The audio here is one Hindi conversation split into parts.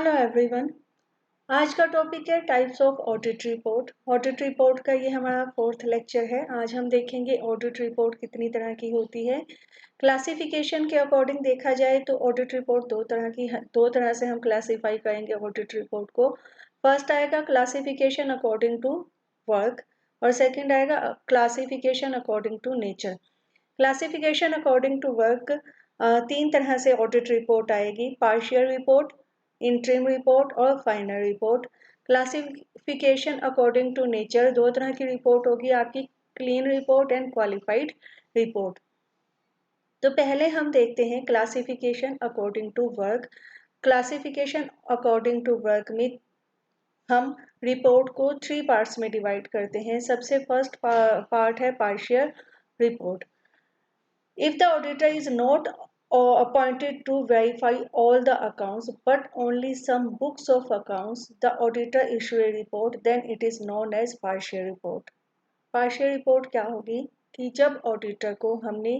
Hello everyone. आज का टॉपिक है types of audit report. Audit report का ये हमारा 4th लेक्चर है। आज हम देखेंगे ऑडिट रिपोर्ट कितनी तरह की होती है। क्लासिफिकेशन के अकॉर्डिंग देखा जाए तो ऑडिट रिपोर्ट दो तरह से हम क्लासीफाई करेंगे ऑडिट रिपोर्ट को। फर्स्ट आएगा क्लासिफिकेशन अकॉर्डिंग टू वर्क और सेकंड आएगा classification according to nature. Classification according to work तीन तरह से ऑडिट रिपोर्ट आएगी, पार्शियल रिपोर्ट, इंटरिम रिपोर्ट और final report. Classification according to nature दो तरह की रिपोर्ट होगी आपकी, clean report and qualified report. तो पहले हम देखते हैं classification according to work. Classification according to work में हम रिपोर्ट को 3 पार्ट्स में डिवाइड करते हैं। सबसे फर्स्ट पार्ट है partial report. If the auditor is not appointed to verify all the accounts but only some books of accounts, the auditor issue a report, then it is known as partial report. Partial report क्या होगी कि जब ऑडिटर को हमने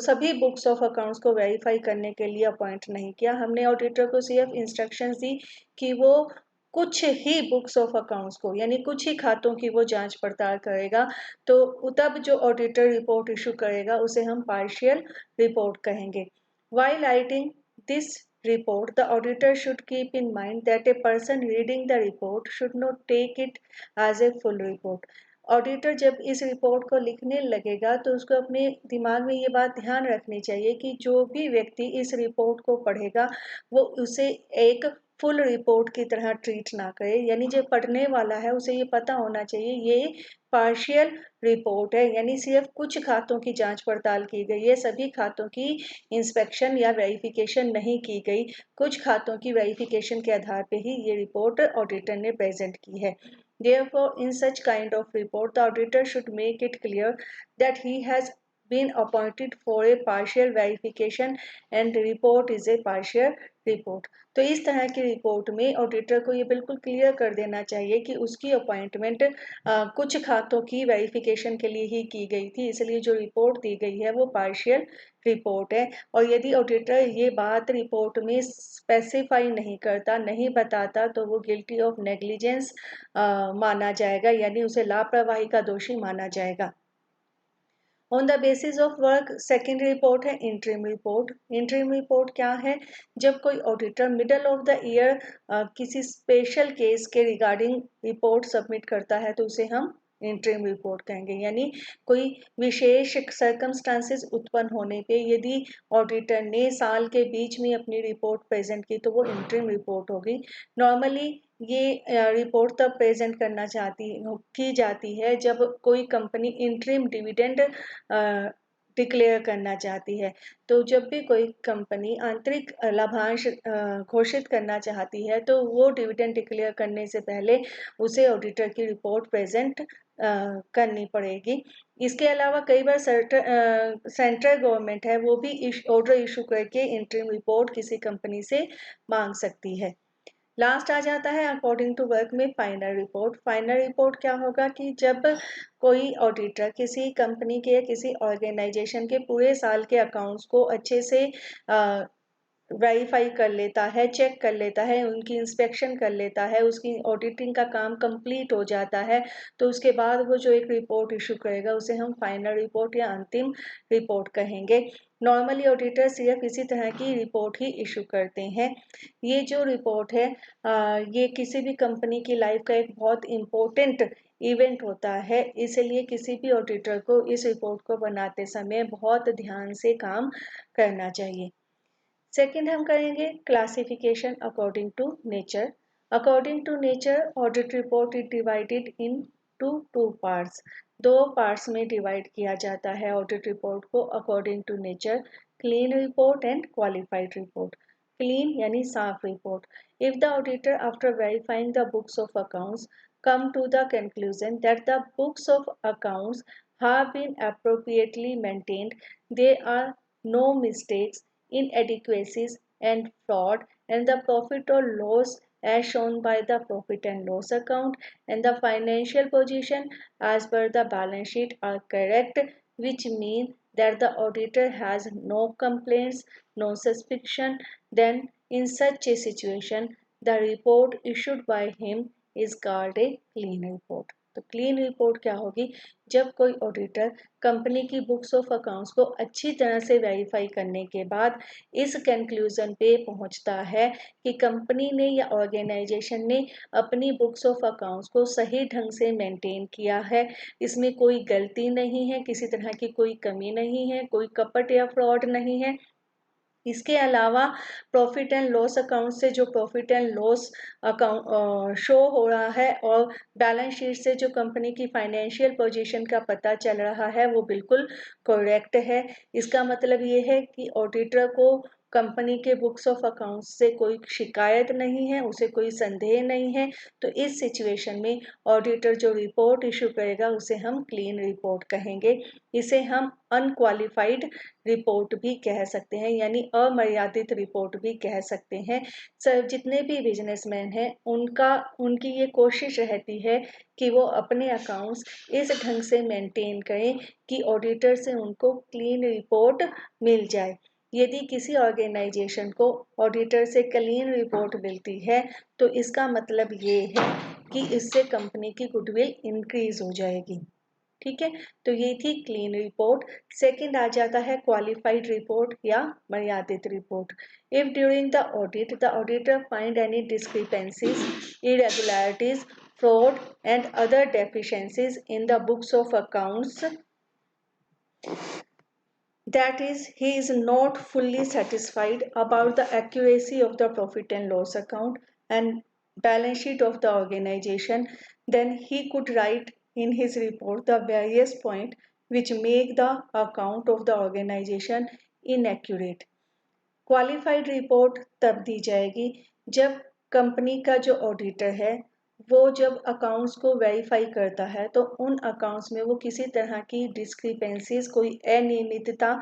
सभी बुक्स ऑफ अकाउंट्स को वेरीफाई करने के लिए अपॉइंट नहीं किया, हमने ऑडिटर को सिर्फ इंस्ट्रक्शंस दी कि वो कुछ ही बुक्स ऑफ अकाउंट्स को यानी कुछ ही खातों की वो जांच पड़ताल करेगा, तो तब जो ऑडिटर रिपोर्ट इशू करेगा उसे हम पार्शियल रिपोर्ट कहेंगे। While writing this report, the auditor should keep in mind that a person reading the report should not take it as a full report. Auditor जब इस रिपोर्ट को लिखने लगेगा तो उसको अपने दिमाग में ये बात ध्यान रखनी चाहिए कि जो भी व्यक्ति इस रिपोर्ट को पढ़ेगा वो उसे एक फुल रिपोर्ट की तरह ट्रीट ना करे, यानी जो पढ़ने वाला है उसे ये पता होना चाहिए ये पार्शियल रिपोर्ट है, यानी सिर्फ कुछ खातों की जांच पड़ताल की गई है, सभी खातों की इंस्पेक्शन या वेरिफिकेशन नहीं की गई, कुछ खातों की वेरिफिकेशन के आधार पे ही ये रिपोर्ट ऑडिटर ने प्रेजेंट की है। Therefore, in such kind of report, the auditor should make it clear that he has been appointed for a partial verification and the report is a partial report. तो इस तरह की रिपोर्ट में ऑडिटर को ये बिल्कुल क्लियर कर देना चाहिए कि उसकी अपॉइंटमेंट कुछ खातों की वेरिफिकेशन के लिए ही की गई थी, इसलिए जो रिपोर्ट दी गई है वो पार्शियल रिपोर्ट है। और यदि ऑडिटर ये बात रिपोर्ट में स्पेसिफाई नहीं करता, नहीं बताता, तो वो गिल्टी ऑफ नेग्लिजेंस माना जाएगा, यानी उसे लापरवाही का दोषी माना जाएगा। On the basis of work second report है इंटरिम रिपोर्ट। इंटरिम रिपोर्ट क्या है? जब कोई auditor middle of the year किसी स्पेशल केस के रिगार्डिंग रिपोर्ट सबमिट करता है तो उसे हम इंटरिम रिपोर्ट कहेंगे, यानी कोई विशेष सर्कमस्टांसेस उत्पन्न होने पे यदि ऑडिटर ने साल के बीच में अपनी रिपोर्ट प्रेजेंट की तो वो इंटरिम रिपोर्ट होगी। नॉर्मली ये रिपोर्ट तब प्रेजेंट की जाती है जब कोई कंपनी इंटरिम डिविडेंड डिक्लेयर करना चाहती है। तो जब भी कोई कंपनी आंतरिक लाभांश घोषित करना चाहती है तो वो डिविडेंड डिक्लेयर करने से पहले उसे ऑडिटर की रिपोर्ट प्रेजेंट करनी पड़ेगी। इसके अलावा कई बार सेंट्रल गवर्नमेंट है वो भी ऑर्डर इशू करके इंटरिम रिपोर्ट किसी कंपनी से मांग सकती है। लास्ट आ जाता है अकॉर्डिंग टू वर्क में फाइनल रिपोर्ट। फाइनल रिपोर्ट क्या होगा कि जब कोई ऑडिटर किसी कंपनी के या किसी ऑर्गेनाइजेशन के पूरे साल के अकाउंट्स को अच्छे से वेरीफाई कर लेता है, चेक कर लेता है, उनकी इंस्पेक्शन कर लेता है, उसकी ऑडिटिंग का काम कंप्लीट हो जाता है, तो उसके बाद वो जो एक रिपोर्ट इशू करेगा उसे हम फाइनल रिपोर्ट या अंतिम रिपोर्ट कहेंगे। नॉर्मली ऑडिटर सिर्फ इसी तरह की रिपोर्ट ही इशू करते हैं। ये जो रिपोर्ट है ये किसी भी कंपनी की लाइफ का एक बहुत इम्पोर्टेंट इवेंट होता है, इसलिए किसी भी ऑडिटर को इस रिपोर्ट को बनाते समय बहुत ध्यान से काम करना चाहिए। सेकेंड हम करेंगे classification according to nature. According to nature audit report is divided in two parts. दो पार्ट्स में डिवाइड किया जाता है ऑडिट रिपोर्ट को according to nature, clean report and qualified report. Clean यानी साफ report. If the auditor after verifying the books of accounts come to the conclusion that the books of accounts have been appropriately maintained, there are no mistakes, inadequacies, and fraud, and the profit or loss as shown by the profit and loss account and the financial position as per the balance sheet are correct, which means that the auditor has no complaints, no suspicion, then In such a situation, the report issued by him is called a clean report. तो क्लीन रिपोर्ट क्या होगी? जब कोई ऑडिटर कंपनी की बुक्स ऑफ अकाउंट्स को अच्छी तरह से वेरीफाई करने के बाद इस कंक्लूजन पे पहुंचता है कि कंपनी ने या ऑर्गेनाइजेशन ने अपनी बुक्स ऑफ अकाउंट्स को सही ढंग से मेंटेन किया है, इसमें कोई गलती नहीं है, किसी तरह की कोई कमी नहीं है, कोई कपट या फ्रॉड नहीं है। इसके अलावा प्रॉफिट एंड लॉस अकाउंट से जो profit and loss account show हो रहा है और बैलेंस शीट से जो कंपनी की फाइनेंशियल पोजीशन का पता चल रहा है वो बिल्कुल करेक्ट है। इसका मतलब ये है कि ऑडिटर को कंपनी के बुक्स ऑफ अकाउंट्स से कोई शिकायत नहीं है, उसे कोई संदेह नहीं है। तो इस सिचुएशन में ऑडिटर जो रिपोर्ट इशू करेगा उसे हम क्लीन रिपोर्ट कहेंगे। इसे हम अनक्वालिफाइड रिपोर्ट भी कह सकते हैं, यानी अमर्यादित रिपोर्ट भी कह सकते हैं। सर जितने भी बिजनेसमैन हैं उनकी ये कोशिश रहती है कि वो अपने अकाउंट्स इस ढंग से मेंटेन करें कि ऑडिटर से उनको क्लीन रिपोर्ट मिल जाए। यदि किसी ऑर्गेनाइजेशन को ऑडिटर से क्लीन रिपोर्ट मिलती है तो इसका मतलब ये है कि इससे कंपनी की गुडविल इंक्रीज हो जाएगी। ठीक है, तो ये थी क्लीन रिपोर्ट। सेकंड आ जाता है क्वालिफाइड रिपोर्ट या मर्यादित report. If during the audit the auditor find any discrepancies, irregularities, fraud and other deficiencies in the books of accounts, that is, he is not fully satisfied about the accuracy of the profit and loss account and balance sheet of the organization, then he could write in his report the various points which make the account of the organization inaccurate. Qualified report तब दी जाएगी जब कंपनी का जो ऑडिटर है वो जब अकाउंट्स को वेरीफाई करता है तो उन अकाउंट्स में वो किसी तरह की डिस्क्रिपेंसीज, कोई अनियमितता,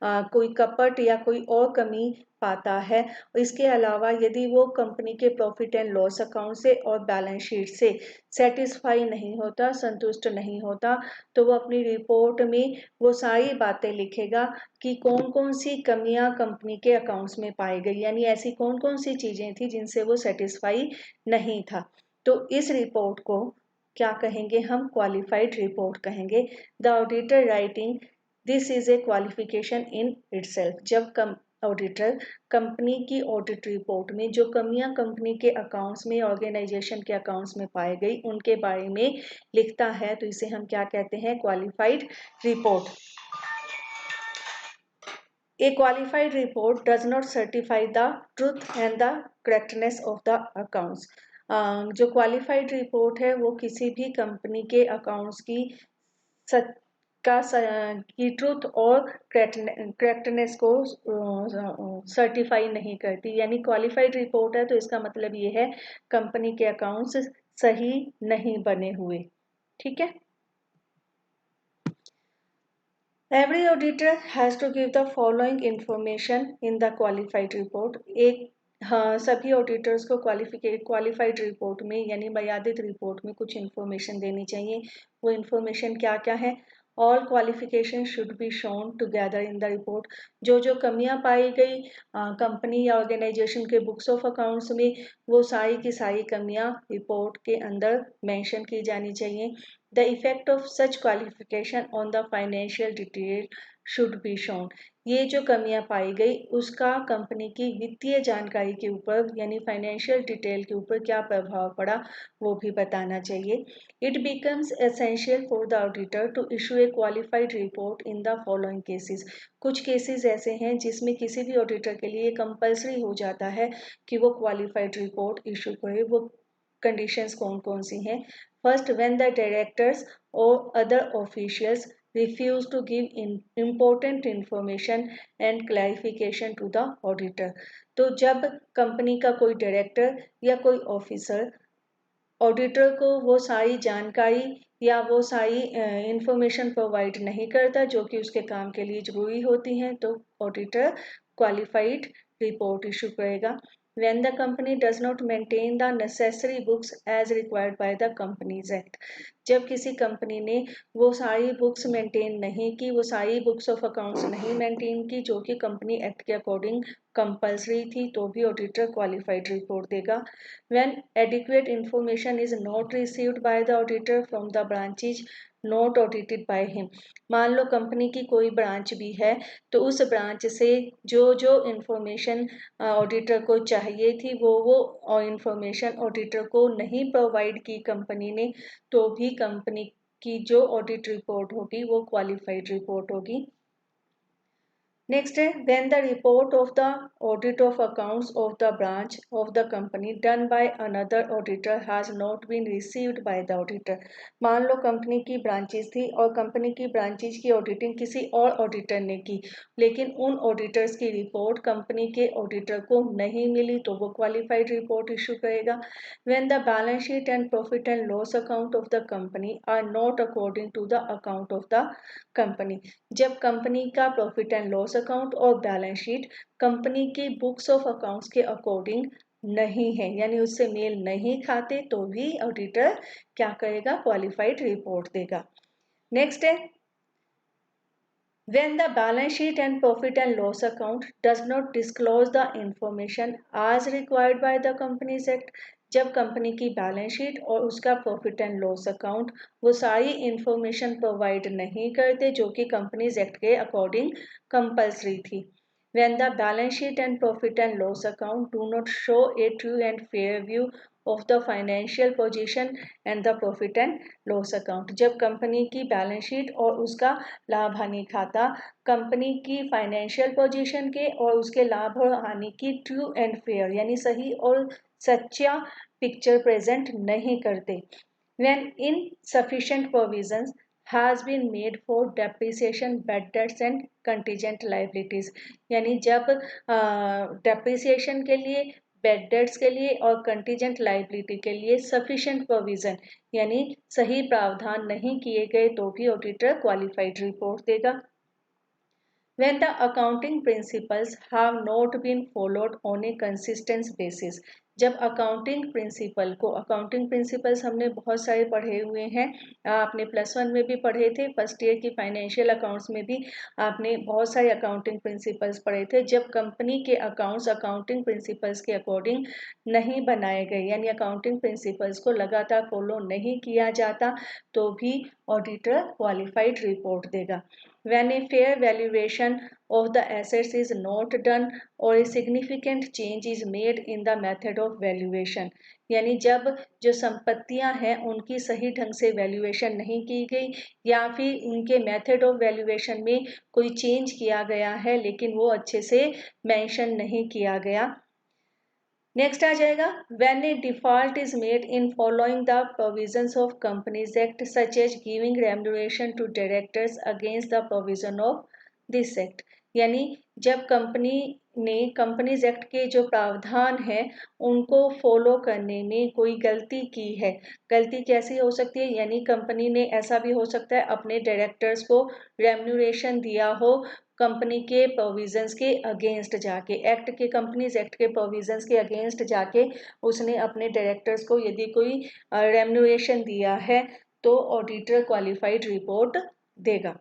कोई कपट या कोई और कमी पाता है। इसके अलावा यदि वो कंपनी के प्रॉफिट एंड लॉस अकाउंट से और बैलेंस शीट से सेटिस्फाई नहीं होता, संतुष्ट नहीं होता, तो वो अपनी रिपोर्ट में वो सारी बातें लिखेगा कि कौन कौन सी कमियां कंपनी के अकाउंट्स में पाई गई, यानी ऐसी कौन कौन सी चीजें थी जिनसे वो सेटिस्फाई नहीं था। तो इस रिपोर्ट को क्या कहेंगे? हम क्वालिफाइड रिपोर्ट कहेंगे। The auditor writing this is a qualification in itself. जब ऑडिटर कंपनी की ऑडिट रिपोर्ट में जो कमियां कंपनी के अकाउंट्स में, ऑर्गेनाइजेशन के अकाउंट्स में पाई गई उनके बारे में लिखता है तो इसे हम क्या कहते हैं? Qualified report. A qualified report does not certify the truth and the correctness of the accounts. जो क्वालिफाइड रिपोर्ट है वो किसी भी कंपनी के अकाउंट्स की की ट्रुथ और करेक्टनेस को सर्टिफाई नहीं करती। यानी क्वालिफाइड रिपोर्ट है तो इसका मतलब ये है कंपनी के अकाउंट्स सही नहीं बने हुए। ठीक है। Every auditor has to give the following information in the qualified report. हाँ, सभी ऑडिटर्स को क्वालिफाइड रिपोर्ट में यानी मर्यादित रिपोर्ट में कुछ इन्फॉर्मेशन देनी चाहिए। वो इन्फॉर्मेशन क्या क्या है? All qualification should be shown together in the report. जो जो कमियां पाई गई कंपनी या ऑर्गेनाइजेशन के बुक्स ऑफ अकाउंट्स में वो सारी की सारी कमियां रिपोर्ट के अंदर मेंशन की जानी चाहिए। The effect of such qualification on the financial detail should be shown. ये जो कमियां पाई गई उसका कंपनी की वित्तीय जानकारी के ऊपर यानी फाइनेंशियल डिटेल के ऊपर क्या प्रभाव पड़ा वो भी बताना चाहिए। It becomes essential for the auditor to issue a qualified report in the following cases. कुछ केसेस ऐसे हैं जिसमें किसी भी ऑडिटर के लिए कंपल्सरी हो जाता है कि वो क्वालिफाइड रिपोर्ट इशू करे। वो कंडीशंस कौन कौन सी हैं? First, when the directors or other officials refuse to give important information and clarification to the auditor. तो जब कंपनी का कोई डायरेक्टर या कोई ऑफिसर ऑडिटर को वो सारी जानकारी या वो सारी इंफॉर्मेशन प्रोवाइड नहीं करता जो कि उसके काम के लिए जरूरी होती हैं तो ऑडिटर क्वालिफाइड रिपोर्ट इशू करेगा। When the company does not maintain the necessary books as required by the Companies Act. जब किसी कंपनी ने वो सारी बुक्स मेंटेन नहीं की, वो सारी बुक्स ऑफ अकाउंट्स नहीं मेंटेन की जो कि कंपनी एक्ट के अकॉर्डिंग कंपल्सरी थी, तो भी ऑडिटर क्वालिफाइड रिपोर्ट देगा। When adequate information is not received by the auditor from the branches not audited by him. मान लो कंपनी की कोई ब्रांच भी है, तो उस ब्रांच से जो जो इंफॉर्मेशन ऑडिटर को चाहिए थी वो इंफॉर्मेशन ऑडिटर को नहीं प्रोवाइड की कंपनी ने, तो भी कंपनी की जो ऑडिट रिपोर्ट होगी वो क्वालिफाइड रिपोर्ट होगी। नेक्स्ट है when the report of the audit of accounts of the branch of the company done by another auditor has not been received by the auditor. मान लो कंपनी की ब्रांचेस थी और कंपनी की ब्रांचेस की ऑडिटिंग किसी और ऑडिटर ने की, लेकिन उन ऑडिटर्स की रिपोर्ट कंपनी के ऑडिटर को नहीं मिली, तो वो क्वालिफाइड रिपोर्ट इशू करेगा। When the balance sheet and profit and loss account of the company are not according to the account of the company. जब कंपनी का प्रॉफिट एंड लॉस अकाउंट और बैलेंस शीट कंपनी की बुक्स ऑफ अकाउंट्स के अकॉर्डिंग नहीं है, यानी उससे मेल नहीं खाते, तो भी ऑडिटर क्या करेगा, क्वालिफाइड रिपोर्ट देगा। नेक्स्ट है when the balance sheet and profit and loss account does not disclose the information as required by the companies act। जब कंपनी की बैलेंस शीट और उसका प्रॉफिट एंड लॉस अकाउंट वो सारी इंफॉर्मेशन प्रोवाइड नहीं करते जो कि कंपनीज एक्ट के अकॉर्डिंग कंपल्सरी थी। When the balance sheet and profit and loss account do not show a true and fair view of the financial position and the profit and loss account। जब कंपनी की बैलेंस शीट और उसका लाभ हानि खाता कंपनी की फाइनेंशियल पोजीशन के और उसके लाभ और हानि की ट्रू एंड फेयर यानी सही और सच्चा पिक्चर प्रेजेंट नहीं करते। when insufficient provisions has been made for depreciation, bad debts and contingent liabilities। यानी जब डेप्रिसिएशन के लिए, बेड डेट्स के लिए और कंटीजेंट लाइबिलिटी के लिए सफिशिएंट प्रोविजन यानी सही प्रावधान नहीं किए गए, तो भी ऑडिटर क्वालिफाइड रिपोर्ट देगा। when the accounting principles have not been followed on a consistent basis। जब अकाउंटिंग प्रिंसिपल को, अकाउंटिंग प्रिंसिपल्स हमने बहुत सारे पढ़े हुए हैं, आपने +1 में भी पढ़े थे, फर्स्ट ईयर की फाइनेंशियल अकाउंट्स में भी आपने बहुत सारे अकाउंटिंग प्रिंसिपल्स पढ़े थे। जब कंपनी के अकाउंट्स अकाउंटिंग प्रिंसिपल्स के अकॉर्डिंग नहीं बनाए गए यानी अकाउंटिंग प्रिंसिपल्स को लगातार फॉलो नहीं किया जाता, तो भी ऑडिटर क्वालिफाइड रिपोर्ट देगा। when a fair valuation of the assets is not done or a significant change is made in the method of valuation। यानी जब जो संपत्तियां हैं उनकी सही ढंग से वैल्यूएशन नहीं की गई या फिर उनके मेथड ऑफ वैल्यूएशन में कोई चेंज किया गया है लेकिन वो अच्छे से मेंशन नहीं किया गया। नेक्स्ट आ जाएगा when a default is made in following the provisions of companies act such as giving remuneration to directors against the provision of this act. यानी जब कंपनी ने कंपनीज एक्ट के जो प्रावधान है उनको फॉलो करने में कोई गलती की है। गलती कैसी हो सकती है, यानी कंपनी ने ऐसा भी हो सकता है अपने डायरेक्टर्स को रेम्यूनरेशन दिया हो कंपनी के प्रोविजंस के अगेंस्ट जाके, एक्ट के कंपनीज एक्ट के प्रोविजंस के अगेंस्ट जाके उसने अपने डायरेक्टर्स को यदि कोई रेम्यूनरेशन दिया है तो ऑडिटर क्वालिफाइड रिपोर्ट देगा।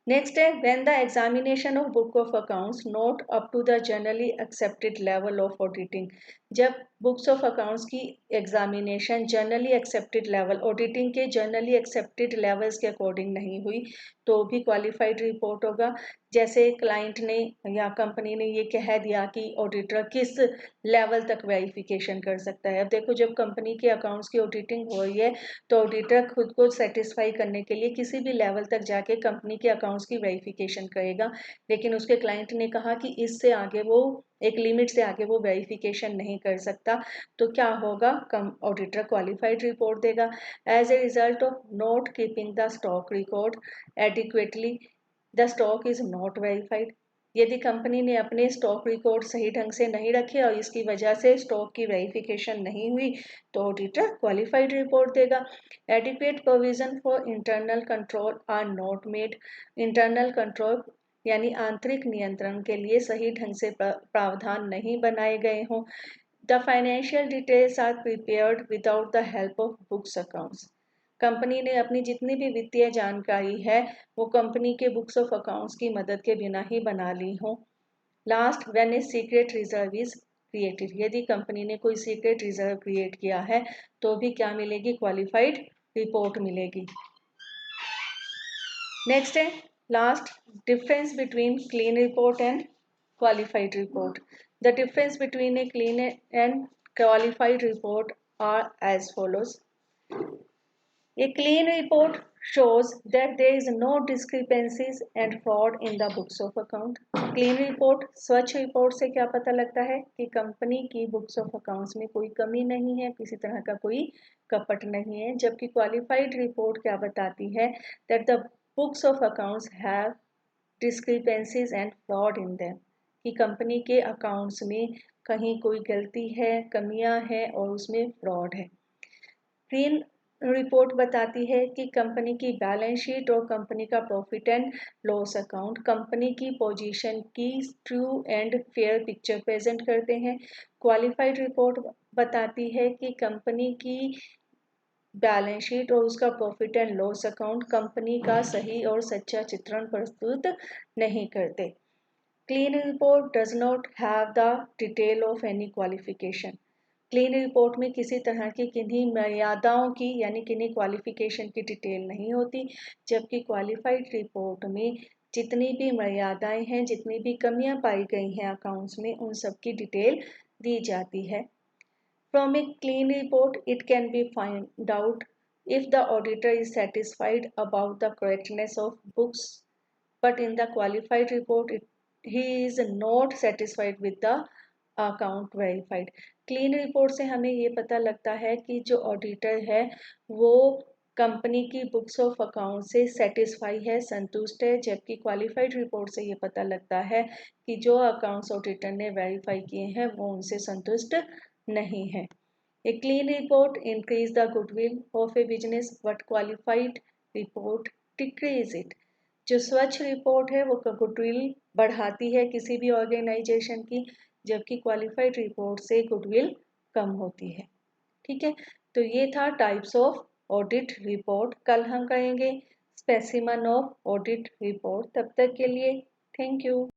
नेक्स्ट है when the examination of book of accounts not up to the generally accepted level of auditing. जब बुक्स ऑफ अकाउंट्स की examination generally accepted level, auditing के जनरली एक्सेप्टेड लेवल्स के अकॉर्डिंग नहीं हुई, तो भी क्वालिफाइड रिपोर्ट होगा। जैसे क्लाइंट ने या कंपनी ने ये कह दिया कि ऑडिटर किस लेवल तक वेरिफिकेशन कर सकता है। अब देखो जब कंपनी के अकाउंट्स की ऑडिटिंग हो रही है तो ऑडिटर खुद को सेटिस्फाई करने के लिए किसी भी लेवल तक जाके कंपनी के अकाउंट्स की वेरिफिकेशन करेगा, लेकिन उसके क्लाइंट ने कहा कि इससे आगे वो एक लिमिट से आगे वो वेरिफिकेशन नहीं कर सकता, तो क्या होगा, कम ऑडिटर क्वालिफाइड रिपोर्ट देगा। As a result of not keeping the stock record adequately the stock is not verified. यदि कंपनी ने अपने स्टॉक रिकॉर्ड सही ढंग से नहीं रखे और इसकी वजह से स्टॉक की वेरिफिकेशन नहीं हुई, तो ऑडिटर क्वालिफाइड रिपोर्ट देगा। Adequate provision for internal control are not made. Internal control यानी आंतरिक नियंत्रण के लिए सही ढंग से प्रावधान नहीं बनाए गए हों। The financial details are prepared without the help of books accounts. Company ने अपनी जितनी भी वित्तीय जानकारी है वो कंपनी के बुक्स ऑफ अकाउंट्स की मदद के बिना ही बना ली हो। Last, when a secret reserve is created, यदि कंपनी ने कोई सीक्रेट रिजर्व क्रिएट किया है तो भी क्या मिलेगी? क्वालिफाइड रिपोर्ट मिलेगी। नेक्स्ट है last, difference between clean report and qualified report. The difference between a clean and qualified report are as follows. A clean report shows that there is no discrepancies and fraud in the books of account. Clean report, स्वच्छ रिपोर्ट से क्या पता लगता है कि कंपनी की बुक्स ऑफ अकाउंट्स में कोई कमी नहीं है, किसी तरह का कोई कपट नहीं है। जबकि क्वालिफाइड रिपोर्ट क्या बताती है? That the books of accounts have discrepancies and fraud in them, कि कंपनी के अकाउंट्स में कहीं कोई गलती है, कमियां हैं और उसमें फ्रॉड है। क्लीन रिपोर्ट बताती है कि कंपनी की बैलेंस शीट और कंपनी का profit and loss account company की पोजीशन की true and fair picture present करते हैं। क्वालिफाइड रिपोर्ट बताती है कि कंपनी की बैलेंस शीट और उसका profit and loss account company का सही और सच्चा चित्रण प्रस्तुत नहीं करते। Clean report does not have the detail of any qualification. Clean report में किसी तरह की किन्हीं मर्यादाओं की यानी किन्हीं क्वालिफिकेशन की डिटेल नहीं होती, जबकि क्वालिफाइड रिपोर्ट में जितनी भी मर्यादाएं हैं, जितनी भी कमियां पाई गई हैं अकाउंट्स में, उन सब की डिटेल दी जाती है। From a clean report, it can be found out if the auditor is satisfied about the correctness of books, but in the qualified report, he is not satisfied with the account verified. Clean report से हमें ये पता लगता है कि जो ऑडिटर है वो कंपनी की बुक्स ऑफ अकाउंट से सेटिस्फाई है, संतुष्ट है, जबकि क्वालिफाइड रिपोर्ट से ये पता लगता है कि जो अकाउंट्स ऑडिटर ने वेरीफाई किए हैं वो उनसे संतुष्ट नहीं है। A clean report increase the goodwill of a business, but qualified report decrease it. जो स्वच्छ रिपोर्ट है वो गुडविल बढ़ाती है किसी भी ऑर्गेनाइजेशन की, जबकि क्वालिफाइड रिपोर्ट से गुडविल कम होती है। ठीक है, तो ये था टाइप्स ऑफ ऑडिट रिपोर्ट। कल हम करेंगे स्पेसिमन ऑफ ऑडिट रिपोर्ट। तब तक के लिए थैंक यू।